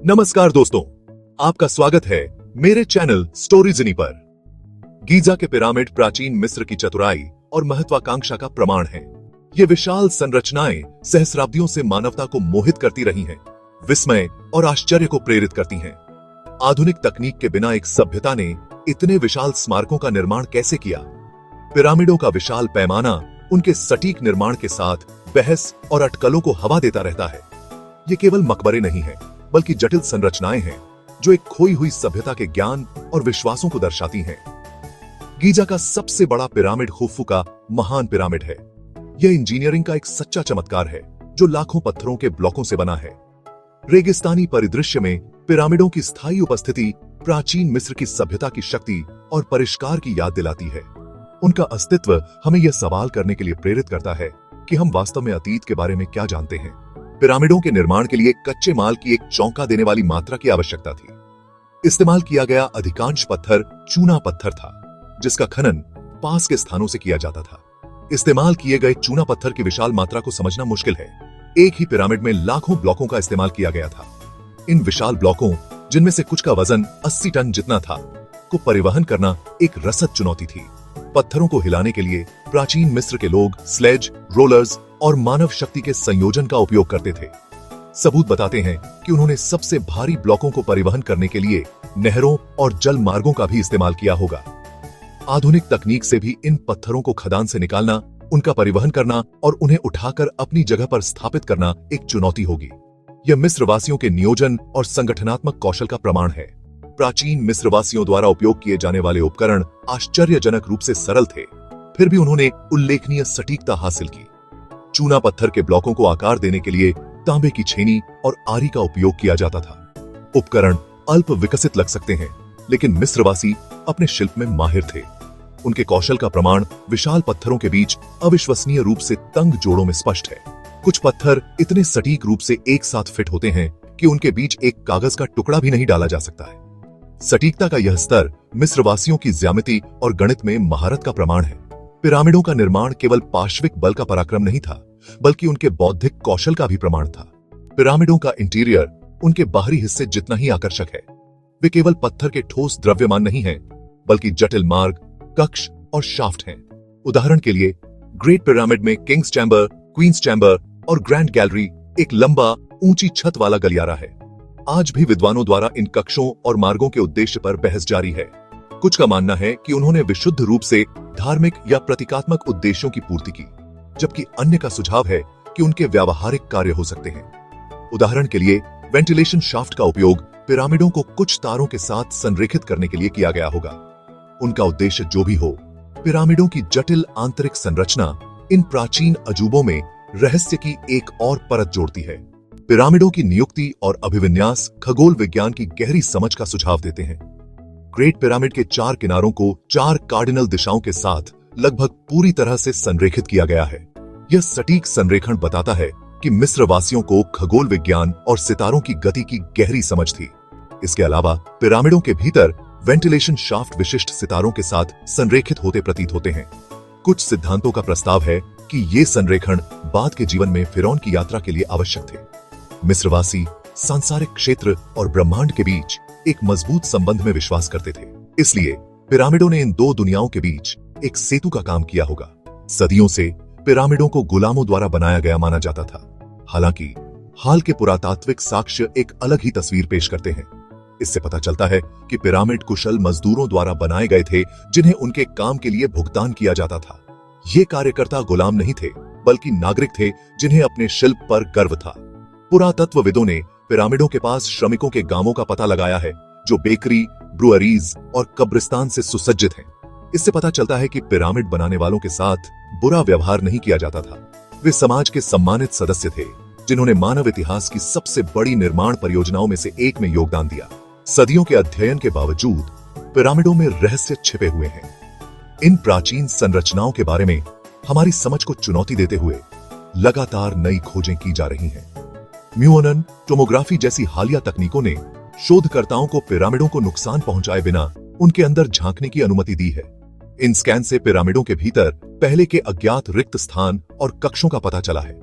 नमस्कार दोस्तों, आपका स्वागत है मेरे चैनल स्टोरीजिनी पर। गीजा के पिरामिड प्राचीन मिस्र की चतुराई और महत्वाकांक्षा का प्रमाण हैं। ये विशाल संरचनाएं सहस्राब्दियों से मानवता को मोहित करती रही हैं, विस्मय और आश्चर्य को प्रेरित करती हैं। आधुनिक तकनीक के बिना एक सभ्यता ने इतने विशाल स्मारकों का निर्माण कैसे किया? पिरामिडों का विशाल पैमाना उनके सटीक निर्माण के साथ बहस और अटकलों को हवा देता रहता है। ये केवल मकबरे नहीं है, बल्कि जटिल संरचनाएं हैं जो एक खोई हुई सभ्यता के ज्ञान और विश्वासों को दर्शाती हैं। गीजा का सबसे बड़ा पिरामिड खुफू का महान पिरामिड है। यह इंजीनियरिंग का एक सच्चा चमत्कार है जो लाखों पत्थरों के ब्लॉकों से बना है। रेगिस्तानी परिदृश्य में पिरामिडों की स्थायी उपस्थिति प्राचीन मिस्र की सभ्यता की शक्ति और परिष्कार की याद दिलाती है। उनका अस्तित्व हमें यह सवाल करने के लिए प्रेरित करता है कि हम वास्तव में अतीत के बारे में क्या जानते हैं। पिरामिडों के निर्माण के लिए कच्चे माल की एक चौंका देने वाली मात्रा की आवश्यकता थी। इस्तेमाल किया गया अधिकांश पत्थर चूना पत्थर था, जिसका खनन पास के स्थानों से किया जाता था। इस्तेमाल किए गए चूना पत्थर की विशाल मात्रा को समझना मुश्किल है। एक ही पिरामिड में लाखों ब्लॉकों का इस्तेमाल किया गया था। इन विशाल ब्लॉकों, जिनमें से कुछ का वजन 80 टन जितना था, को परिवहन करना एक रसद चुनौती थी। पत्थरों को हिलाने के लिए प्राचीन मिस्र के लोग स्लेज, रोलर्स और मानव शक्ति के संयोजन का उपयोग करते थे। सबूत बताते हैं कि उन्होंने सबसे भारी ब्लॉकों को परिवहन करने के लिए नहरों और जल मार्गों का भी इस्तेमाल किया होगा। आधुनिक तकनीक से भी इन पत्थरों को खदान से निकालना, उनका परिवहन करना और उन्हें उठाकर अपनी जगह पर स्थापित करना एक चुनौती होगी। यह मिस्रवासियों के नियोजन और संगठनात्मक कौशल का प्रमाण है। प्राचीन मिस्रवासियों द्वारा उपयोग किए जाने वाले उपकरण आश्चर्यजनक रूप से सरल थे, फिर भी उन्होंने उल्लेखनीय सटीकता हासिल की। चूना पत्थर के ब्लॉकों को आकार देने के लिए तांबे की छेनी और आरी का उपयोग किया जाता था। उपकरण अल्प विकसित लग सकते हैं, लेकिन मिस्रवासी अपने शिल्प में माहिर थे। उनके कौशल का प्रमाण विशाल पत्थरों के बीच अविश्वसनीय रूप से तंग जोड़ों में स्पष्ट है। कुछ पत्थर इतने सटीक रूप से एक साथ फिट होते हैं कि उनके बीच एक कागज का टुकड़ा भी नहीं डाला जा सकता है। सटीकता का यह स्तर मिस्रवासियों की ज्यामिति और गणित में महारत का प्रमाण है। पिरामिडों का निर्माण केवल पार्श्विक बल का पराक्रम नहीं था, बल्कि उनके बौद्धिक कौशल का भी प्रमाण था। पिरामिडों का इंटीरियर उनके बाहरी हिस्से जितना ही आकर्षक है। वे केवल पत्थर के ठोस द्रव्यमान नहीं हैं, बल्कि जटिल मार्ग, कक्ष और शाफ्ट हैं। उदाहरण के लिए, ग्रेट पिरामिड में किंग्स चैम्बर, क्वींस चैम्बर और ग्रैंड गैलरी एक लंबा, ऊंची छत वाला गलियारा है। आज भी विद्वानों द्वारा इन कक्षों और मार्गों के उद्देश्य पर बहस जारी है। कुछ का मानना है कि उन्होंने विशुद्ध रूप से धार्मिक या प्रतीकात्मक उद्देश्यों की पूर्ति की, जबकि अन्य का सुझाव है कि उनके व्यावहारिक कार्य हो सकते हैं। उदाहरण के लिए, वेंटिलेशन शाफ्ट का उपयोग पिरामिडों को कुछ तारों के साथ संरेखित करने के लिए किया गया होगा। उनका उद्देश्य जो भी हो, पिरामिडों की जटिल आंतरिक संरचना इन प्राचीन अजूबों में रहस्य की एक और परत जोड़ती है। पिरामिडों की नियुक्ति और अभिविन्यास खगोल विज्ञान की गहरी समझ का सुझाव देते हैं। ग्रेट पिरामिड के 4 किनारों को 4 कार्डिनल दिशाओं के साथ लगभग पूरी तरह से संरेखित किया गया है। यह सटीक संरेखण बताता है कि मिस्रवासियों को खगोल विज्ञान और सितारों की गति की गहरी समझ थी। इसके अलावा पिरामिडों के भीतर वेंटिलेशन शाफ्ट विशिष्ट सितारों के साथ संरेखित होते प्रतीत होते हैं। कुछ सिद्धांतों का प्रस्ताव है कि ये संरेखण बाद के जीवन में फिरौन की यात्रा के लिए आवश्यक थे। मिस्रवासी सांसारिक क्षेत्र और ब्रह्मांड के बीच एक मजबूत संबंध में विश्वास करते थे, इसलिए पिरामिडों ने इन दो दुनियाओं के बीच एक सेतु का काम किया होगा। सदियों से पिरामिडों को गुलामों द्वारा बनाया गया माना जाता था। हालांकि हाल के पुरातात्विक साक्ष्य एक अलग ही तस्वीर पेश करते हैं। इससे पता चलता है कि पिरामिड कुशल मजदूरों द्वारा बनाए गए थे, जिन्हें उनके काम के लिए भुगतान किया जाता था। ये कार्यकर्ता गुलाम नहीं थे, बल्कि नागरिक थे जिन्हें अपने शिल्प पर गर्व था। पुरातत्वविदों ने पिरामिडों के पास श्रमिकों के गांवों का पता लगाया है, जो बेकरी, ब्रुअरीज और कब्रिस्तान से सुसज्जित हैं। इससे पता चलता है कि पिरामिड बनाने वालों के साथ बुरा व्यवहार नहीं किया जाता था। वे समाज के सम्मानित सदस्य थे, जिन्होंने मानव इतिहास की सबसे बड़ी निर्माण परियोजनाओं में से एक में योगदान दिया। सदियों के अध्ययन के बावजूद पिरामिडों में रहस्य छिपे हुए हैं। इन प्राचीन संरचनाओं के बारे में हमारी समझ को चुनौती देते हुए लगातार नई खोजें की जा रही हैं। म्यूओनन टोमोग्राफी जैसी हालिया तकनीकों ने शोधकर्ताओं को पिरामिडों को नुकसान पहुंचाए बिना उनके अंदर झांकने की अनुमति दी है। इन स्कैन से पिरामिडों के भीतर पहले के अज्ञात रिक्त स्थान और कक्षों का पता चला है।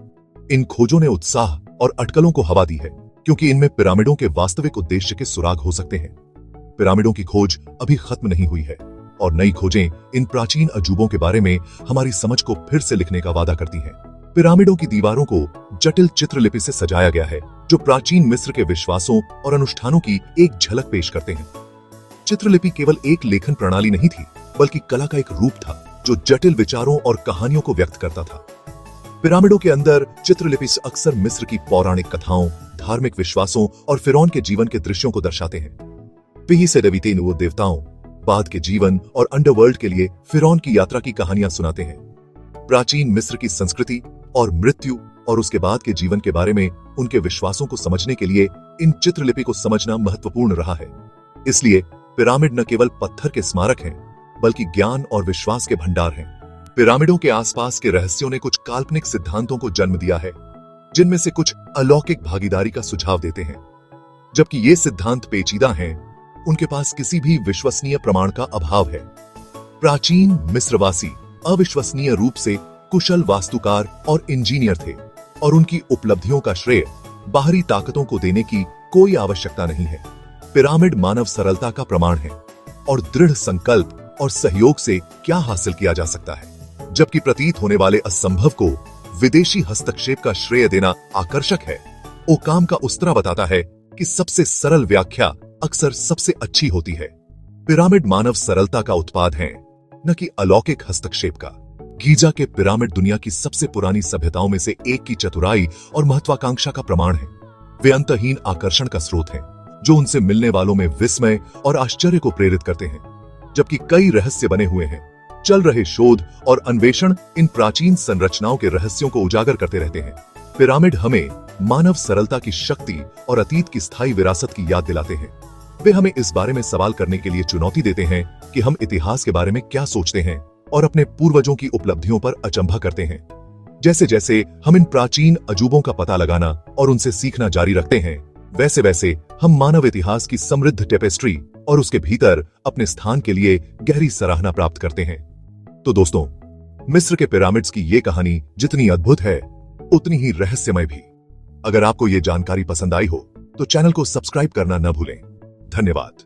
इन खोजों ने उत्साह और अटकलों को हवा दी है, क्योंकि इनमें पिरामिडों के वास्तविक उद्देश्य के सुराग हो सकते हैं। पिरामिडों की खोज अभी खत्म नहीं हुई है और नई खोजें इन प्राचीन अजूबों के बारे में हमारी समझ को फिर से लिखने का वादा करती हैं। पिरामिडों की दीवारों को जटिल चित्रलिपि से सजाया गया है, जो प्राचीन मिस्र के विश्वासों और अनुष्ठानों की एक झलक पेश करते हैं। चित्रलिपि केवल एक लेखन प्रणाली नहीं थी, बल्कि कला का एक रूप था जो जटिल विचारों और कहानियों को व्यक्त करता था। पिरामिडों के अंदर चित्रलिपि अक्सर मिस्र की पौराणिक कथाओं, धार्मिक विश्वासों और फिरौन के जीवन के दृश्यों को दर्शाते हैं। पिही से डेवितेनु देवताओं, बाद के जीवन और अंडरवर्ल्ड के लिए फिरौन की यात्रा की कहानियां सुनाते हैं। प्राचीन मिस्र की संस्कृति और मृत्यु और उसके बाद के जीवन के बारे में उनके विश्वासों को समझने के लिए इन चित्रलिपि को समझना महत्वपूर्ण रहा है। इसलिए पिरामिड न केवल पत्थर के स्मारक हैं, बल्कि ज्ञान और विश्वास के भंडार हैं। पिरामिडों के आसपास के रहस्यों ने कुछ काल्पनिक सिद्धांतों को जन्म दिया है, जिनमें से कुछ अलौकिक भागीदारी का सुझाव देते हैं। जबकि ये सिद्धांत पेचीदा हैं, उनके पास किसी भी विश्वसनीय प्रमाण का अभाव है। प्राचीन मिस्रवासी अविश्वसनीय रूप से कुशल वास्तुकार और इंजीनियर थे और उनकी उपलब्धियों का श्रेय बाहरी ताकतों को देने की कोई आवश्यकता नहीं है। पिरामिड मानव सरलता का प्रमाण है और दृढ़ संकल्प और सहयोग से क्या हासिल किया जा सकता है। जबकि प्रतीत होने वाले असंभव को विदेशी हस्तक्षेप का श्रेय देना आकर्षक है, ओकाम का उस्तरा बताता है कि सबसे सरल व्याख्या अक्सर सबसे अच्छी होती है। पिरामिड मानव सरलता का उत्पाद हैं, न कि अलौकिक हस्तक्षेप का। गीजा के पिरामिड दुनिया की सबसे पुरानी सभ्यताओं में से एक की चतुराई और महत्वाकांक्षा का प्रमाण है। वे अंतहीन आकर्षण का स्रोत हैं, जो उनसे मिलने वालों में विस्मय और आश्चर्य को प्रेरित करते हैं। जबकि कई रहस्य बने हुए हैं, चल रहे शोध और अन्वेषण इन प्राचीन संरचनाओं के रहस्यों को उजागर करते रहते हैं। पिरामिड हमें मानव सरलता की शक्ति और अतीत की स्थायी विरासत की याद दिलाते हैं। वे हमें इस बारे में सवाल करने के लिए चुनौती देते हैं कि हम इतिहास के बारे में क्या सोचते हैं और अपने पूर्वजों की उपलब्धियों पर अचंभा करते हैं। जैसे जैसे हम इन प्राचीन अजूबों का पता लगाना और उनसे सीखना जारी रखते हैं, वैसे वैसे हम मानव इतिहास की समृद्ध टेपेस्ट्री और उसके भीतर अपने स्थान के लिए गहरी सराहना प्राप्त करते हैं। तो दोस्तों, मिस्र के पिरामिड्स की ये कहानी जितनी अद्भुत है, उतनी ही रहस्यमय भी। अगर आपको ये जानकारी पसंद आई हो तो चैनल को सब्सक्राइब करना न भूलें। धन्यवाद।